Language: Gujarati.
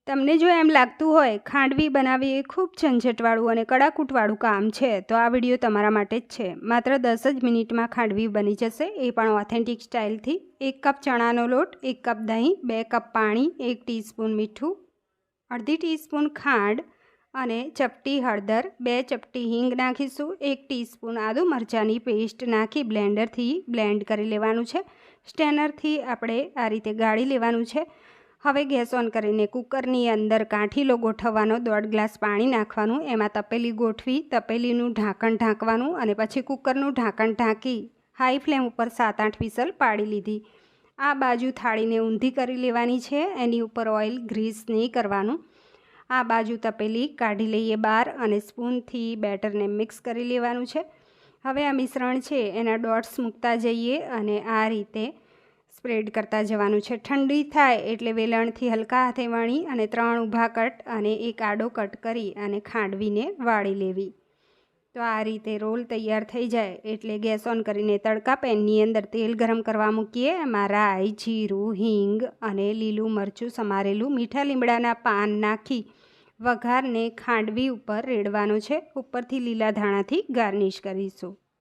તમને જો એમ લાગતું હોય ખાંડવી બનાવવી એ ખૂબ ઝંઝટવાળું અને કડાકૂટવાળું કામ છે તો આ વિડીયો તમારા માટે જ છે। માત્ર 10 જ મિનિટમાં ખાંડવી બની જશે, એ પણ ઓથેન્ટિક સ્ટાઇલથી। 1 કપ ચણાનો લોટ, 1 કપ દહીં, 2 કપ પાણી, 1 ટીસ્પૂન મીઠું, અડધી ટીસ્પૂન ખાંડ અને ચપટી હળદર, 2 ચપટી હિંગ નાખીશું। 1 ટીસ્પૂન આદુ મરચાંની પેસ્ટ નાખી બ્લેન્ડરથી બ્લેન્ડ કરી લેવાનું છે। સ્ટેનરથી આપણે આ રીતે ગાળી લેવાનું છે। હવે ગેસ ઓન કરીને કુકરની અંદર કાંઠીલો ગોઠવવાનો, 1.5 ગ્લાસ પાણી નાખવાનું, એમાં તપેલી ગોઠવી તપેલીનું ઢાંકણ ઢાંકવાનું અને પછી કુકરનું ઢાંકણ ઢાંકી હાઈ ફ્લેમ ઉપર 7-8 વિસલ પાડી લીધી। આ બાજુ થાળીને ઊંધી કરી લેવાની છે, એની ઉપર ઓઇલ ગ્રીસ નહીં કરવાનું। આ બાજુ તપેલી કાઢી લઈએ બહાર અને સ્પૂનથી બેટરને મિક્સ કરી લેવાનું છે। હવે આ મિશ્રણ છે એના ડોટ્સ મૂકતા જઈએ અને આ રીતે સ્પ્રેડ કરતા જવાનું છે। ઠંડી થાય એટલે વેલણથી હલકા હાથે વણી અને 3 ઊભા કટ અને 1 આડો કટ કરી અને ખાંડવીને વાળી લેવી। તો આ રીતે રોલ તૈયાર થઈ જાય એટલે ગેસ ઓન કરીને તડકા પેનની અંદર તેલ ગરમ કરવા મૂકીએ। એમાં રાઈ, જીરું, હિંગ અને લીલું મરચું સમારેલું, મીઠા લીમડાના પાન નાખી વઘારને ખાંડવી ઉપર રેડવાનો છે। ઉપરથી લીલા ધાણાથી ગાર્નિશ કરીશું।